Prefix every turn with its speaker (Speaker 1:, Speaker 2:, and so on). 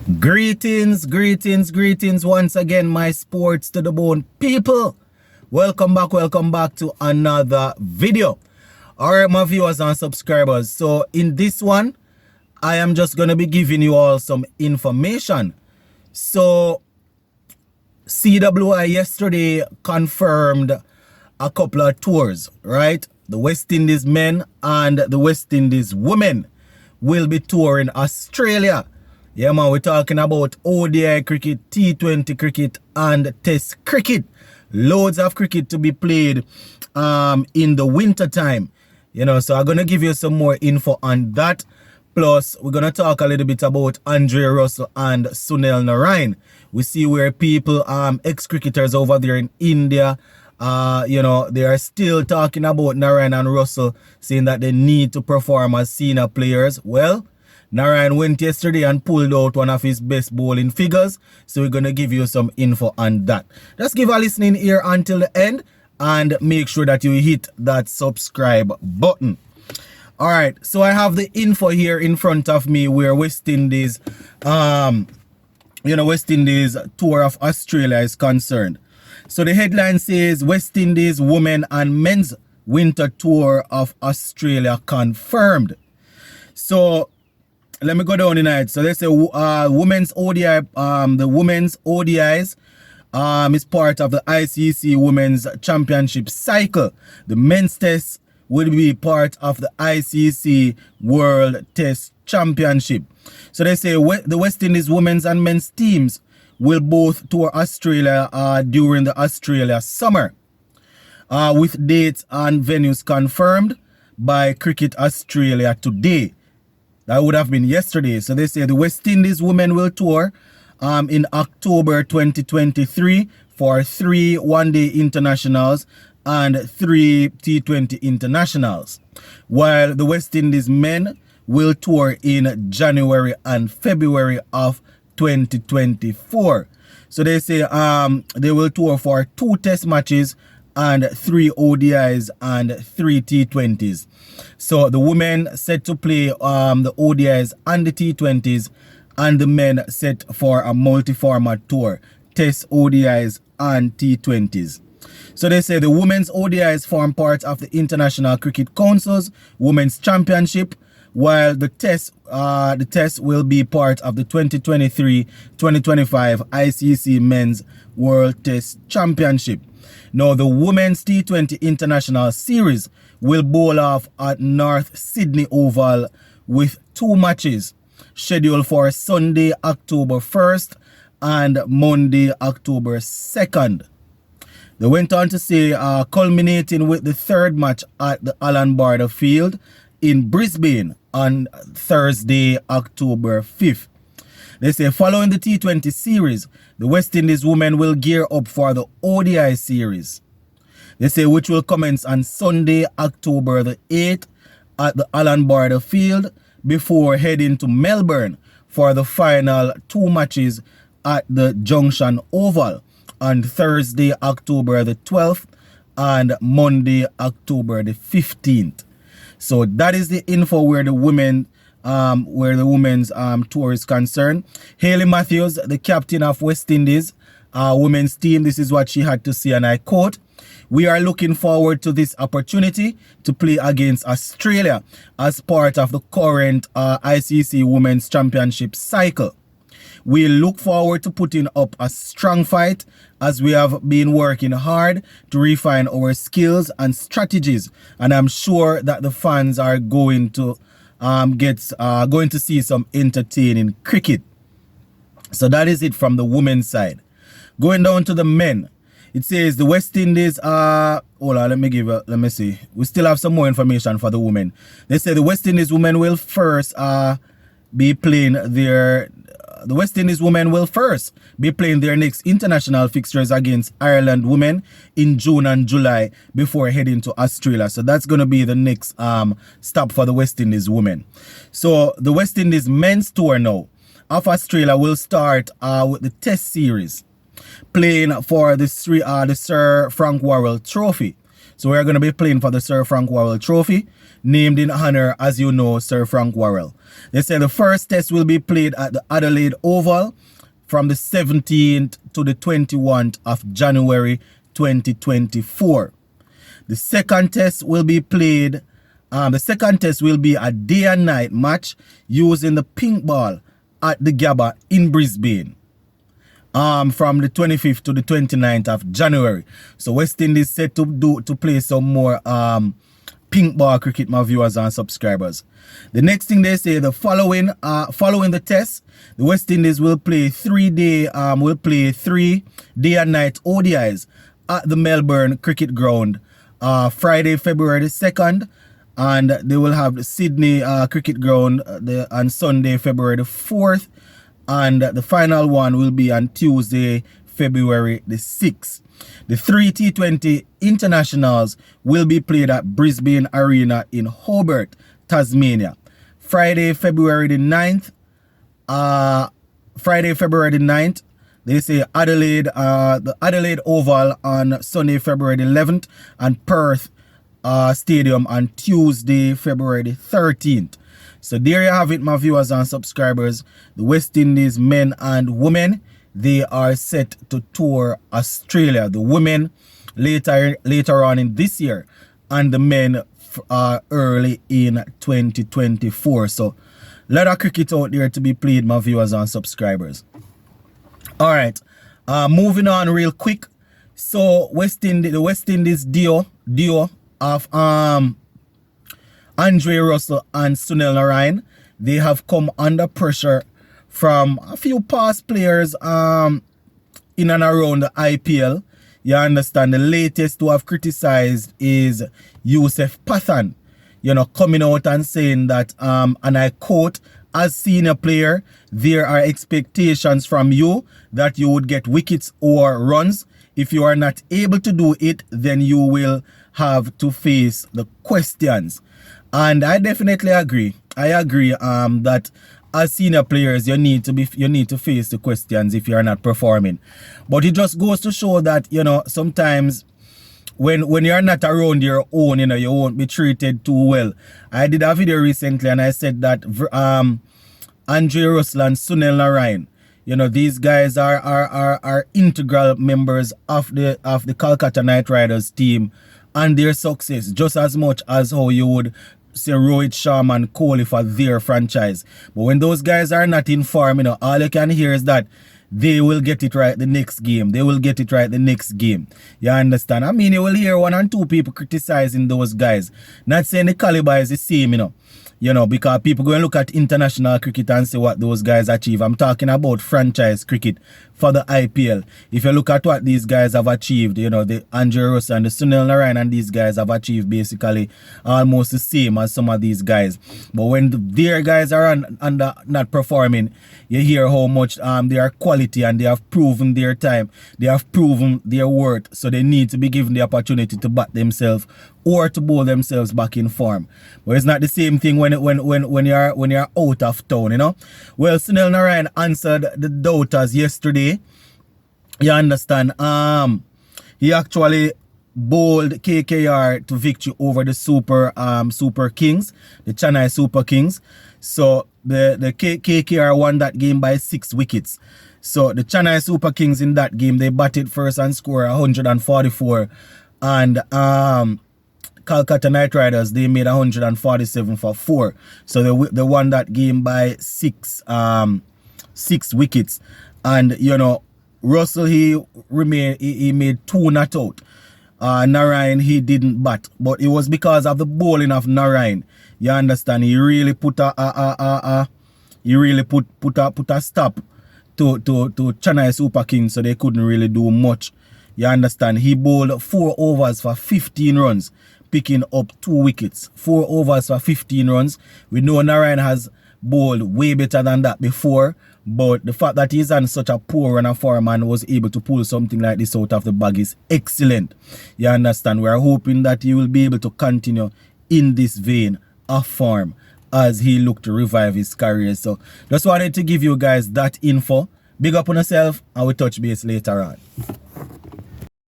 Speaker 1: Greetings once again, my sports to the bone people. Welcome back to another video. Alright, my viewers and subscribers. So in this one, I am just going to be giving you all some information. So CWI yesterday confirmed a couple of tours, right? The West Indies men and the West Indies women will be touring Australia. Yeah, man, we're talking about ODI cricket, T20 cricket, and Test cricket. Loads of cricket to be played in the winter time. You know, so I'm going to give you some more info on that. Plus, we're going to talk a little bit about Andre Russell and Sunil Narine. We see where people, ex-cricketers over there in India, you know, they are still talking about Narine and Russell, saying that they need to perform as senior players. Well, Narine went yesterday and pulled out one of his best bowling figures. So we're going to give you some info on that. Just give a listening ear until the end and make sure that you hit that subscribe button. All right, so I have the info here in front of me where West Indies, West Indies tour of Australia is concerned. So the headline says West Indies women and men's winter tour of Australia confirmed. So let me go down tonight. So let's say women's ODI, the women's ODIs is part of the ICC Women's Championship cycle. The men's test will be part of the ICC World Test Championship. So they say the West Indies women's and men's teams will both tour Australia during the Australia summer, with dates and venues confirmed by Cricket Australia today. That would have been yesterday. So they say the West Indies women will tour in October 2023 for 3 one-day internationals and 3 T20 internationals, while the West Indies men will tour in January and February of 2024. So they say they will tour for 2 test matches and 3 ODIs and 3 T20s. So the women set to play the ODIs and the T20s, and the men set for a multi-format tour, test ODIs and T20s. So they say the women's ODIs form part of the International Cricket Council's Women's Championship, while the test will be part of the 2023-2025 ICC Men's World Test Championship. Now, the Women's T20 International Series will bowl off at North Sydney Oval with 2 matches scheduled for Sunday, October 1st and Monday, October 2nd. They went on to say, culminating with the 3rd match at the Alan Border Field in Brisbane on Thursday, October 5th. They say following the T20 series, the West Indies women will gear up for the ODI series. They say which will commence on Sunday, October the 8th at the Alan Border Field before heading to Melbourne for the final 2 matches at the Junction Oval on Thursday, October the 12th and Monday, October the 15th. So that is the info where the women's tour is concerned. Hayley Matthews, the captain of West Indies women's team, this is what she had to say, and I quote, "We are looking forward to this opportunity to play against Australia as part of the current ICC Women's Championship cycle. We look forward to putting up a strong fight as we have been working hard to refine our skills and strategies, and I'm sure that the fans are going to see some entertaining cricket." So that is it from the women's side. Going down to the men, it says the West Indies hold on, let me see. We still have some more information for the women. They say the West Indies women will first be playing their next international fixtures against Ireland women in June and July before heading to Australia. So that's going to be the next stop for the West Indies women. So the West Indies men's tour now of Australia will start with the Test series, playing for the Sir Frank Worrell Trophy. So we're going to be playing for the Sir Frank Worrell Trophy, named in honor, as you know, Sir Frank Worrell. They say the first test will be played at the Adelaide Oval from the 17th to the 21th of January 2024. The second test will be played, the second test will be a day and night match using the pink ball at the Gabba in Brisbane. From the 25th to the 29th of January. So West Indies set to play some more pink ball cricket, my viewers and subscribers. The next thing they say, the following the test, the West Indies will play 3 day and night ODIs at the Melbourne Cricket Ground, Friday, February the 2nd, and they will have the Sydney Cricket Ground on Sunday, February the 4th. And the final one will be on Tuesday, February the 6th. The 3 T20 internationals will be played at Brisbane Arena in Hobart, Tasmania. Friday, February the 9th. They say Adelaide, the Adelaide Oval on Sunday, February the 11th, and Perth Stadium on Tuesday, February the 13th. So there you have it, my viewers and subscribers. The West Indies men and women, they are set to tour Australia. The women later on in this year, and the men early in 2024. So a lot of cricket out there to be played, my viewers and subscribers. All right, moving on real quick. So the West Indies duo of Andre Russell and Sunil Narine, they have come under pressure from a few past players in and around the IPL. You understand, the latest to have criticized is Yusuf Pathan, coming out and saying that, and I quote, as senior player, there are expectations from you that you would get wickets or runs. If you are not able to do it, then you will have to face the questions. And I definitely agree. I agree that as senior players, you need to face the questions if you are not performing. But it just goes to show that, sometimes when you're not around your own, you won't be treated too well. I did a video recently and I said that Andre Russell and Sunil Narine, these guys are integral members of the Calcutta Knight Riders team and their success, just as much as how you would say Rohit Sharma and Kohli for their franchise. But when those guys are not in form, all you can hear is that they will get it right the next game. They will get it right the next game. You understand? I mean, you will hear 1 and 2 people criticizing those guys. Not saying the caliber is the same, because people go and look at international cricket and see what those guys achieve. I'm talking about franchise cricket for the IPL. If you look at what these guys have achieved, the Andre Russell and the Sunil Narine and these guys have achieved basically almost the same as some of these guys. But when their guys are not performing, you hear how much they are quality and they have proven their time. They have proven their worth. So they need to be given the opportunity to back themselves or to bowl themselves back in form. But it's not the same thing when you're out of town, Well, Sunil Narine answered the doubters yesterday. You understand? He actually bowled KKR to victory over the Super Kings, the Chennai Super Kings. So the KKR won that game by 6 wickets. So the Chennai Super Kings in that game, they batted first and scored 144, and Calcutta Knight Riders, they made 147 for 4. So they won that game by 6 wickets. And Russell, he made 2 not out. Narine, he didn't bat, but it was because of the bowling of Narine. You understand? He really put a stop to Chennai Super Kings, so they couldn't really do much. You understand? He bowled 4 overs for 15 runs, picking up 2 wickets. 4 overs for 15 runs. We know Narine has bowled way better than that before, but the fact that he's on such a poor run of form and was able to pull something like this out of the bag is excellent. You understand? We are hoping that he will be able to continue in this vein of form as he look to revive his career. So just wanted to give you guys that info. Big up on yourself, and we'll touch base later on.